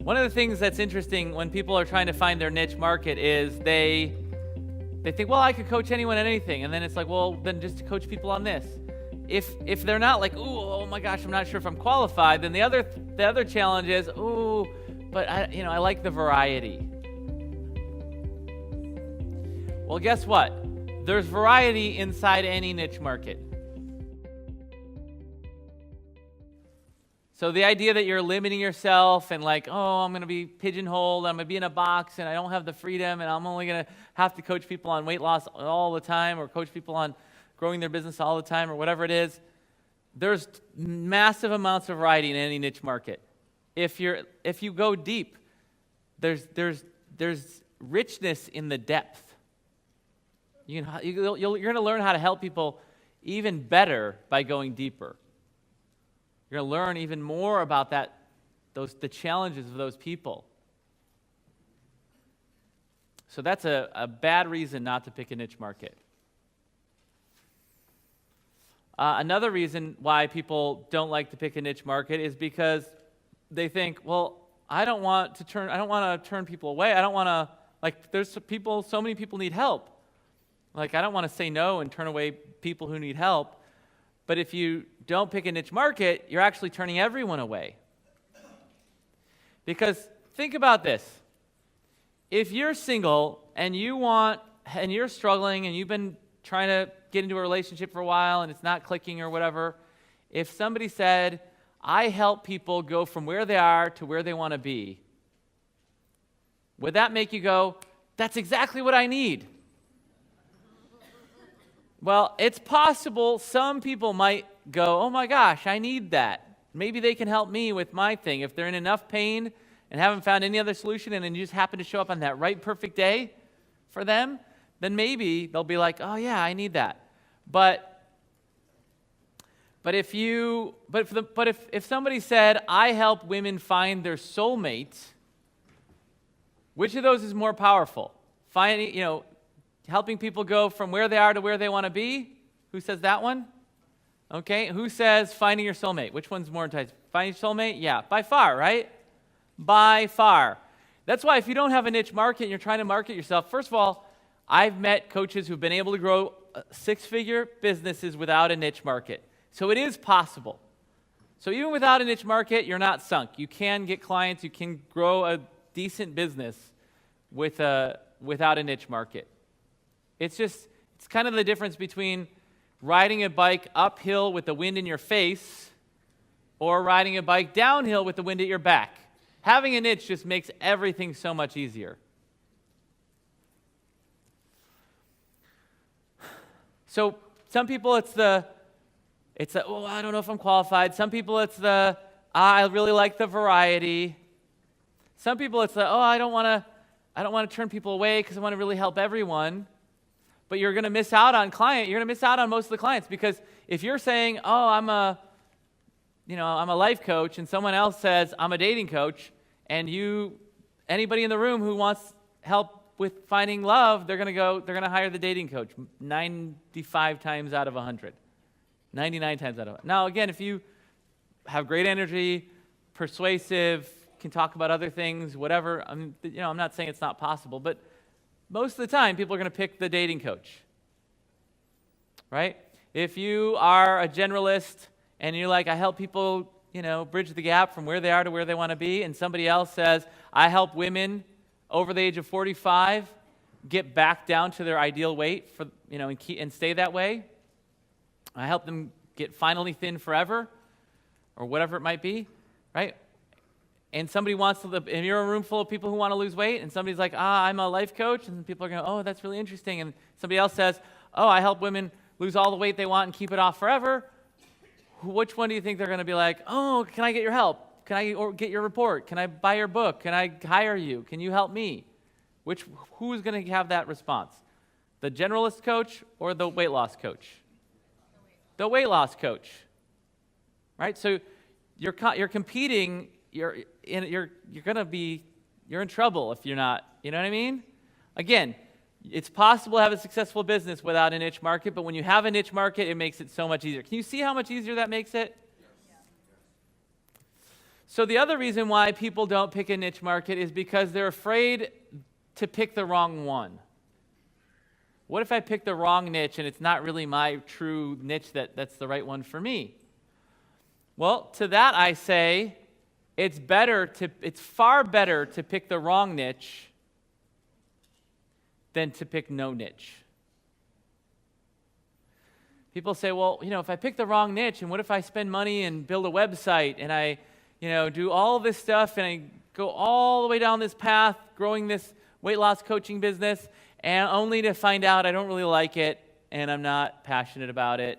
One of the things that's interesting when people are trying to find their niche market is they think, well, I could coach anyone at anything. And then it's like, well, then just to coach people on this. If they're not like, ooh, oh my gosh, I'm not sure if I'm qualified, then the other challenge is, ooh, but I like the variety. Well, guess what? There's variety inside any niche market. So the idea that you're limiting yourself and like, oh, I'm going to be pigeonholed, I'm going to be in a box, and I don't have the freedom, and I'm only going to have to coach people on weight loss all the time, or coach people on growing their business all the time, or whatever it is. There's massive amounts of variety in any niche market. If you go deep, there's richness in the depth. You're going to learn how to help people even better by going deeper. You're going to learn even more about the challenges of those people. So that's a bad reason not to pick a niche market. Another reason why people don't like to pick a niche market is because they think, well, I don't want to turn people away. I don't want to, so many people need help. Like, I don't want to say no and turn away people who need help. But if you don't pick a niche market, you're actually turning everyone away. Because think about this. If you're single and you're struggling and you've been trying to get into a relationship for a while and it's not clicking or whatever, if somebody said, I help people go from where they are to where they want to be, would that make you go, that's exactly what I need? Well, it's possible some people might go, oh my gosh, I need that. Maybe they can help me with my thing. If they're in enough pain and haven't found any other solution and then you just happen to show up on that right perfect day for them, then maybe they'll be like, oh yeah, I need that. But if somebody said, I help women find their soulmate, which of those is more powerful? Helping people go from where they are to where they want to be? Who says that one? Okay. Who says finding your soulmate? Which one's more enticing? Finding your soulmate? Yeah, by far, right? By far. That's why if you don't have a niche market and you're trying to market yourself, first of all, I've met coaches who've been able to grow six-figure businesses without a niche market. So it is possible. So even without a niche market, you're not sunk. You can get clients. You can grow a decent business without a niche market. It's kind of the difference between riding a bike uphill with the wind in your face or riding a bike downhill with the wind at your back. Having a niche just makes everything so much easier. So some people it's the oh, I don't know if I'm qualified. Some people it's I really like the variety. Some people it's oh, I don't want to turn people away because I want to really help everyone. But you're going to miss out on you're going to miss out on most of the clients, because if you're saying, oh, I'm a life coach, and someone else says, I'm a dating coach, and anybody in the room who wants help with finding love, they're going to hire the dating coach 95 times out of 100. 99 times out of 100. Now, again, if you have great energy, persuasive, can talk about other things, whatever, I'm not saying it's not possible, but most of the time, people are going to pick the dating coach, right? If you are a generalist and you're like, I help people, bridge the gap from where they are to where they want to be, and somebody else says, I help women over the age of 45 get back down to their ideal weight and stay that way. I help them get finally thin forever, or whatever it might be, right? And somebody and you're a room full of people who want to lose weight, and somebody's like, I'm a life coach, and people are going, oh, that's really interesting. And somebody else says, oh, I help women lose all the weight they want and keep it off forever. Which one do you think they're going to be like, oh, can I get your help? Can I get your report? Can I buy your book? Can I hire you? Can you help me? Who's going to have that response? The generalist coach or the weight loss coach? The weight loss coach, right? So you're competing. You're in trouble if you're not. You know what I mean? Again, it's possible to have a successful business without a niche market, but when you have a niche market, it makes it so much easier. Can you see how much easier that makes it? So the other reason why people don't pick a niche market is because they're afraid to pick the wrong one. What if I pick the wrong niche and it's not really my true niche that's the right one for me? Well, to that I say, it's far better to pick the wrong niche than to pick no niche. People say, well, if I pick the wrong niche, and what if I spend money and build a website and I, do all this stuff and I go all the way down this path, growing this weight loss coaching business, and only to find out I don't really like it and I'm not passionate about it.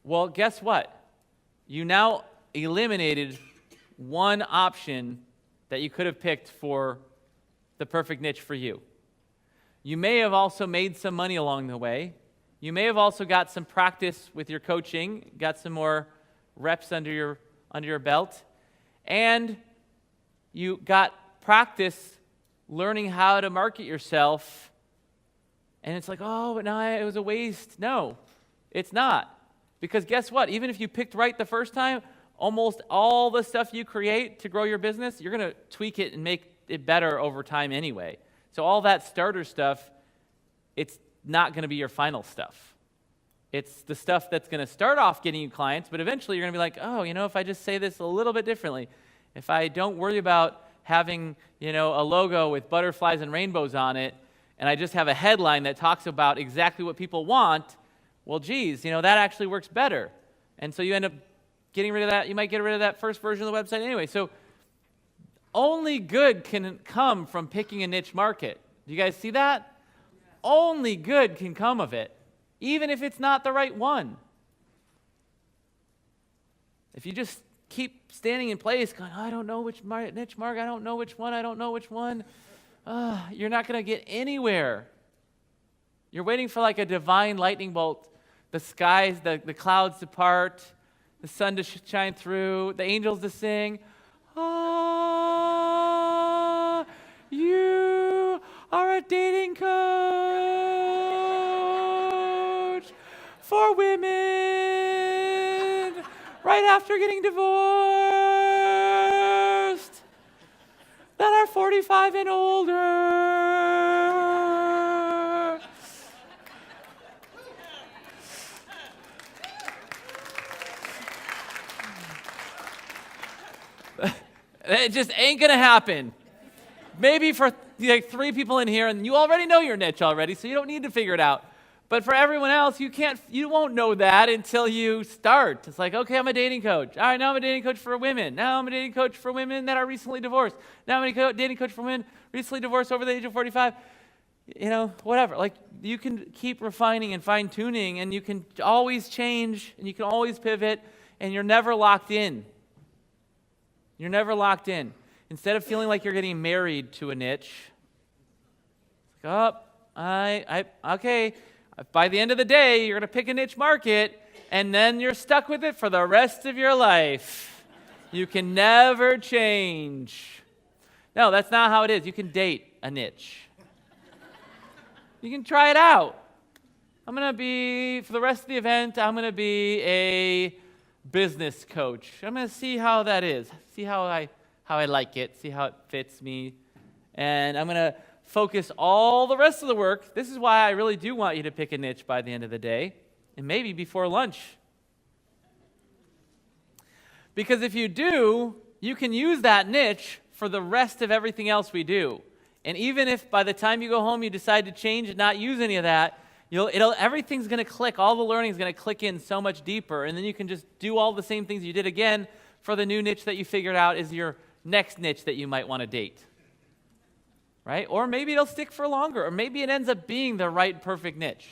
Well, guess what? You now eliminated one option that you could have picked for the perfect niche for you. You may have also made some money along the way. You may have also got some practice with your coaching, got some more reps under your belt, and you got practice learning how to market yourself, and it's like, oh, but now it was a waste. No, it's not. Because guess what? Even if you picked right the first time, almost all the stuff you create to grow your business, you're going to tweak it and make it better over time anyway. So all that starter stuff, it's not going to be your final stuff. It's the stuff that's going to start off getting you clients, but eventually you're going to be like, oh, if I just say this a little bit differently, if I don't worry about having, a logo with butterflies and rainbows on it, and I just have a headline that talks about exactly what people want, well, geez, that actually works better. And so you end up getting rid of that. You might get rid of that first version of the website anyway. So only good can come from picking a niche market. Do you guys see that? Yeah. Only good can come of it, even if it's not the right one. If you just keep standing in place going, I don't know which niche market, I don't know which one, you're not going to get anywhere. You're waiting for like a divine lightning bolt, the skies, the clouds to part, the sun to shine through, the angels to sing. You are a dating coach for women right after getting divorced that are 45 and older. It just ain't gonna happen. Maybe for like 3 people in here, and you already know your niche already, so you don't need to figure it out. But for everyone else, you won't know that until you start. It's like, okay, I'm a dating coach. All right, now I'm a dating coach for women. Now I'm a dating coach for women that are recently divorced. Now I'm a dating coach for women recently divorced over the age of 45. Whatever. Like, you can keep refining and fine-tuning, and you can always change, and you can always pivot, and you're never locked in. You're never locked in. Instead of feeling like you're getting married to a niche, it's like, okay, by the end of the day, you're going to pick a niche market, and then you're stuck with it for the rest of your life. You can never change. No, that's not how it is. You can date a niche. You can try it out. I'm going to be, for the rest of the event, I'm going to be a business coach. I'm going to see how that is, see how I like it, see how it fits me, and I'm going to focus all the rest of the work. This is why I really do want you to pick a niche by the end of the day, and maybe before lunch. Because if you do, you can use that niche for the rest of everything else we do. And even if by the time you go home you decide to change and not use any of that, everything's going to click, all the learning is going to click in so much deeper, and then you can just do all the same things you did again for the new niche that you figured out is your next niche that you might want to date. Right? Or maybe it'll stick for longer, or maybe it ends up being the right perfect niche.